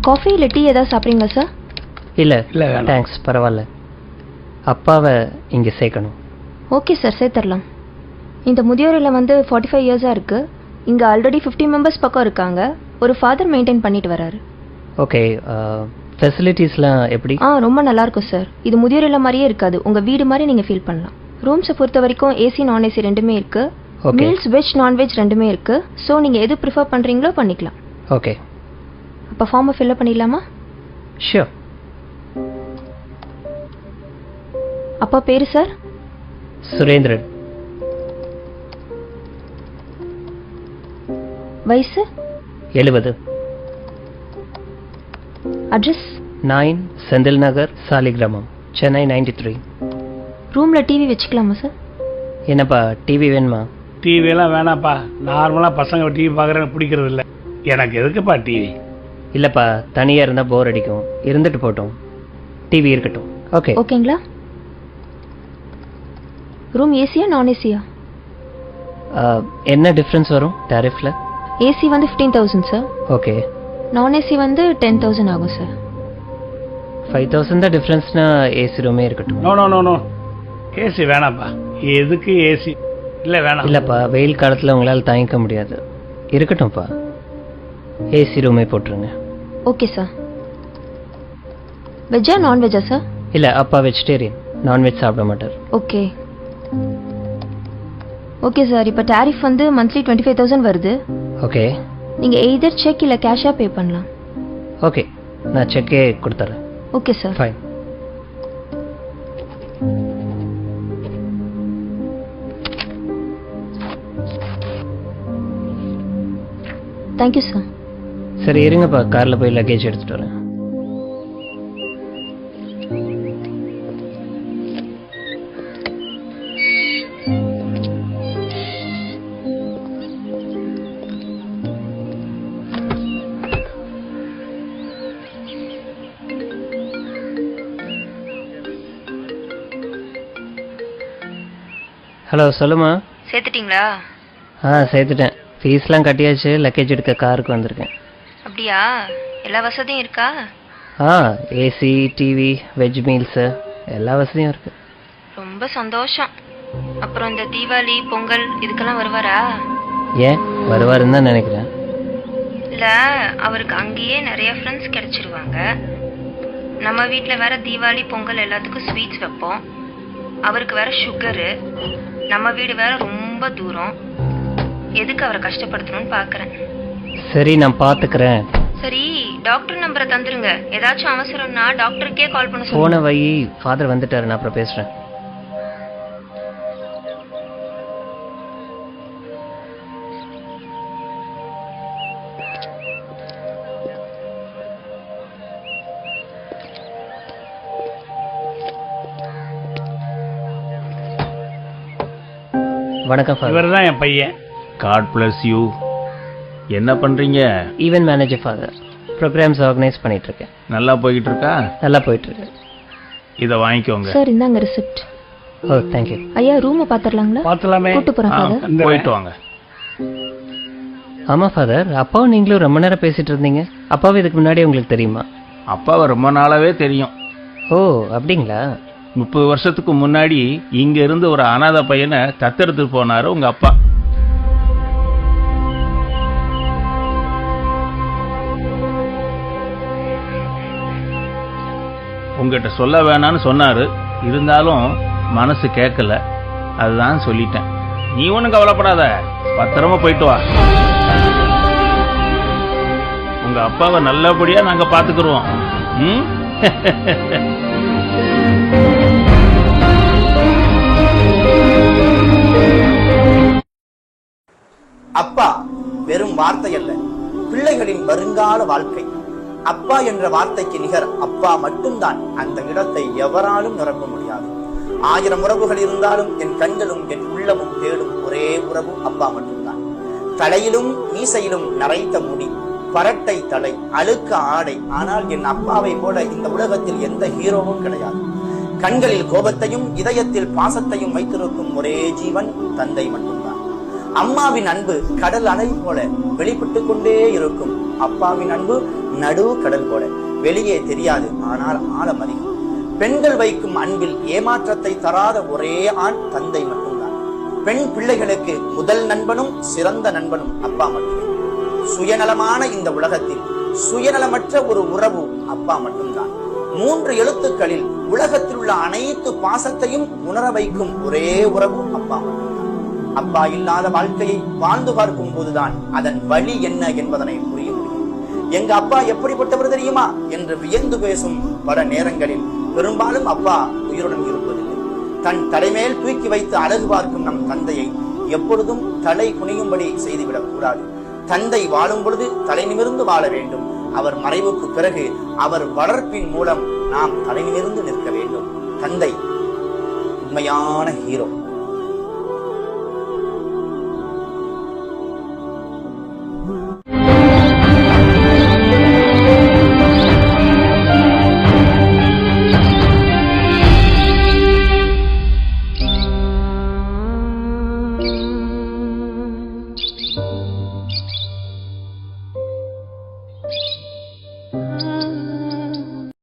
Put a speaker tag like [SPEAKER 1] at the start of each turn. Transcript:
[SPEAKER 1] Coffee இல்லை tea ஏதாவது சாப்பிட்றீங்களா சார்?
[SPEAKER 2] இல்லை இல்லை தேங்க்ஸ், பரவாயில்ல. அப்பாவை இங்கே சேர்க்கணும்.
[SPEAKER 1] ஓகே சார், சேர்த்துடலாம். இந்த முதியோர் இல்லம் 45 இயர்ஸாக இருக்குது. இங்கே ஆல்ரெடி 50 மெம்பர்ஸ் பக்கம் இருக்காங்க. ஒரு ஃபாதர் மெயின்டைன் பண்ணிட்டு வராரு.
[SPEAKER 2] ஓகே, ஃபெசிலிட்டிஸ்லாம் எப்படி?
[SPEAKER 1] ரொம்ப நல்லாயிருக்கும் சார். இது முதியோர் இல்லம் மாதிரியே இருக்காது, உங்கள் வீடு மாதிரி நீங்கள் ஃபீல் பண்ணலாம். ரூம்ஸை பொறுத்த வரைக்கும் ஏசி நான் ஏசி ரெண்டுமே இருக்குது. மீல்ஸ் வெஜ் நான்வெஜ் ரெண்டுமே இருக்குது. ஸோ நீங்கள் எது ப்ரிஃபர் பண்ணுறீங்களோ பண்ணிக்கலாம்.
[SPEAKER 2] ஓகே,
[SPEAKER 1] அப்போ ஃபார்மை ஃபில்அப் பண்ணிடலாமா?
[SPEAKER 2] ஷியோர்.
[SPEAKER 1] அப்பா பேர் சார்?
[SPEAKER 2] சுரேந்திரன்.
[SPEAKER 1] வயசு?
[SPEAKER 2] 70.
[SPEAKER 1] அட்ரஸ்?
[SPEAKER 2] 9 செந்தில் நகர், சாலிகிராமம், சென்னை 93.
[SPEAKER 1] ரூமில் டிவி வச்சுக்கலாமா சார்?
[SPEAKER 2] என்னப்பா டிவி வேணுமா?
[SPEAKER 3] டிவியெல்லாம் வேணாப்பா. நார்மலாக பசங்க டிவி பார்க்குறேன்னு பிடிக்கிறது இல்லை. எனக்கு எதுக்குப்பா டிவி?
[SPEAKER 2] இல்லைப்பா, தனியாக இருந்தால் போர் அடிக்கும். இருந்துட்டு போட்டோம், டிவி இருக்கட்டும். ஓகே
[SPEAKER 1] ஓகேங்களா? ரூம் ஏசியா நான் ஏசியா?
[SPEAKER 2] என்ன டிஃப்ரென்ஸ் வரும் டேரிஃபில்?
[SPEAKER 1] AC 15,000 sir.
[SPEAKER 2] ஓகே.
[SPEAKER 1] நான் ஏசி 10,000 ஆகும் சார்.
[SPEAKER 2] 5,000 தான் டிஃப்ரென்ஸ்னா ஏசி ரூமே இருக்கட்டும்.
[SPEAKER 3] No no no no, AC வேணாப்பா. எதுக்கு ஏசி? இல்லை வேணாம்.
[SPEAKER 2] இல்லைப்பா, வெயில் காலத்தில் உங்களால் தாங்கிக்க முடியாது. இருக்கட்டும்ப்பா, ஏசி ரூமே போட்டுருங்க.
[SPEAKER 1] Okay sir. வெஜ்ஜா நான்வெஜ்ஜா சார்?
[SPEAKER 2] இல்லை, அப்பா வெஜிடேரியன், நான்வெஜ் சாப்பிட மாட்டார்.
[SPEAKER 1] Okay okay sir. இப்போ டேரிஃப் மந்த்லி 25,000 வருது.
[SPEAKER 2] ஓகே.
[SPEAKER 1] நீங்கள் எய்தர் செக் இல்லை கேஷாக பே பண்ணலாம்.
[SPEAKER 2] ஓகே, நான் செக்கே கொடுத்துட்றேன்.
[SPEAKER 1] Okay sir.
[SPEAKER 2] Fine.
[SPEAKER 1] Thank you sir.
[SPEAKER 2] சரி இருங்கப்பா, காரில் போய் லக்கேஜ் எடுத்துகிட்டு வரேன். ஹலோ, சொல்லுமா.
[SPEAKER 1] சேர்த்துட்டிங்களா?
[SPEAKER 2] சேர்த்துட்டேன். ஃபீஸ்லாம் கட்டியாச்சு. லக்கேஜ் எடுக்க காருக்கு வந்திருக்கேன்.
[SPEAKER 1] அப்படியா? எல்லா வசதியும் இருக்கா?
[SPEAKER 2] ஏசி, டிவி, வெஜ் மீல்ஸு எல்லா வசதியும் இருக்கு.
[SPEAKER 1] ரொம்ப சந்தோஷம். அப்புறம் இந்த தீபாவளி பொங்கல் இதுக்கெல்லாம் வருவாரா?
[SPEAKER 2] ஏன் வருவாருன்னு தான் நினைக்கிறேன்.
[SPEAKER 1] இல்லை, அவருக்கு அங்கேயே நிறைய ஃப்ரெண்ட்ஸ் கிடைச்சிருவாங்க. நம்ம வீட்டில் வேற தீபாவளி பொங்கல் எல்லாத்துக்கும் ஸ்வீட்ஸ் வைப்போம். அவருக்கு வேற சுகரு. நம்ம வீடு வேற ரொம்ப தூரம். எதுக்கு அவரை கஷ்டப்படுத்தணும்னு பார்க்குறேன்.
[SPEAKER 2] சரி, நான் பார்த்துக்கிறேன்.
[SPEAKER 1] சரி, டாக்டர் நம்பரை தந்துருங்க. ஏதாச்சும் அவசரம்னா டாக்டருக்கே கால் பண்ண
[SPEAKER 2] போன
[SPEAKER 1] சொல்லுங்க.
[SPEAKER 2] வை, ஃபாதர் வந்துட்டாரு, நான் அப்புறம் பேசுகிறேன். வணக்கம் ஃபாதர்.
[SPEAKER 3] இவர் தான் என் பையன்.
[SPEAKER 4] God bless you. என்ன பண்றீங்க?
[SPEAKER 2] Event manager father. Programs organise பண்ணிட்டு இருக்கேன்.
[SPEAKER 4] நல்லா போய்கிட்டு இருக்கா?
[SPEAKER 2] நல்லா போயிட்டு இருக்கு.
[SPEAKER 4] இதை வாங்கிக்கோங்க.
[SPEAKER 1] சார் இந்தாங்க ரிசிப்ட்.
[SPEAKER 2] ஓ தேங்க்யூ.
[SPEAKER 1] ஐயா ரூமை பார்த்துடலாங்களா?
[SPEAKER 3] பார்த்துலாமே.
[SPEAKER 1] கூட்டு போகிறேன் ஃபாதர்.
[SPEAKER 4] போயிட்டு வாங்க.
[SPEAKER 2] ஆமாம் ஃபாதர், அப்பாவும் நீங்களும் ரொம்ப நேரம் பேசிட்டு இருந்தீங்க. அப்பாவும் இதுக்கு முன்னாடி உங்களுக்கு தெரியுமா?
[SPEAKER 4] அப்பாவை ரொம்ப நாளாவே தெரியும்.
[SPEAKER 2] ஓ அப்படிங்களா?
[SPEAKER 4] 30 வருஷத்துக்கு முன்னாடி இங்க இருந்து ஒரு அனாதை பையனை தத்தெடுத்து போனாரு உங்க அப்பா. உங்ககிட்ட சொல்ல வேணான்னு சொன்னாரு. இருந்தாலும் மனசு கேட்கல, அதுதான் சொல்லிட்டேன். நீ ஒன்றும் கவலைப்படாத, பத்திரமா போயிட்டு வா. உங்க அப்பாவை நல்லபடியா நாங்க பாத்துக்கிறோம்.
[SPEAKER 5] அப்பா வெறும் வார்த்தை அல்ல, பிள்ளைகளின் வருங்கால வாழ்க்கை. அப்பா என்ற வார்த்தைக்கு நிகர் அப்பா மட்டும்தான். அந்த இடத்தை எவராலும் நிரப்ப முடியாது. 1000 உறவுகள் இருந்தாலும் என் கண்களும் என் உள்ளமும் தேடும் ஒரே உறவு அப்பா மட்டும்தான். தலையிலும் மீசையிலும் நரைத்த முடி, பரட்டை தலை, அழுக்க ஆடை. ஆனால் என் அப்பாவை போல இந்த உலகத்தில் எந்த ஹீரோவும் கிடையாது. கண்களில் கோபத்தையும் இதயத்தில் பாசத்தையும் வைத்திருக்கும் ஒரே ஜீவன் தந்தை மட்டும்தான். அம்மாவின் அன்பு கடல் அலை போல வெளிப்பட்டுக் கொண்டே இருக்கும். அப்பாவின் அன்பு நடு கடல் போல வெளியே தெரியாது, ஆனால் ஆழம் அதிகம். பெண்கள் வைக்கும் அன்பில் ஏமாற்றத்தை தராத ஒரே ஆண் தந்தை மட்டும்தான். பெண் பிள்ளைகளுக்கு முதல் நண்பனும் சிறந்த நண்பனும் அப்பா மட்டுமே. சுயநலமான இந்த உலகத்தில் சுயநலமற்ற ஒரு உறவு அப்பா மட்டும்தான். 3 எழுத்துக்களில் உலகத்தில் உள்ள அனைத்து பாசத்தையும் உணர வைக்கும் ஒரே உறவு அப்பா மட்டும்தான். அப்பா இல்லாத வாழ்க்கையை வாழ்ந்து பார்க்கும் போதுதான் அதன் வழி என்ன என்பதனை புரிய முடியும். எங்க அப்பா எப்படிப்பட்டவர் தெரியுமா என்று வியந்து பேசும் பல நேரங்களில் பெரும்பாலும் அப்பா உயிருடன் இருப்பதில்லை. தன் தலைமேல் தூக்கி வைத்து அழகு பார்க்கும் நம் தந்தையை எப்பொழுதும் தலை குனியும்படி செய்துவிடக் கூடாது. தந்தை வாழும் பொழுது தலை நிமிர்ந்து வாழ வேண்டும். அவர் மறைவுக்கு பிறகு அவர் வளர்ப்பின் மூலம் நாம் தலை நிமிர்ந்து நிற்க வேண்டும். தந்தை உண்மையான ஹீரோ.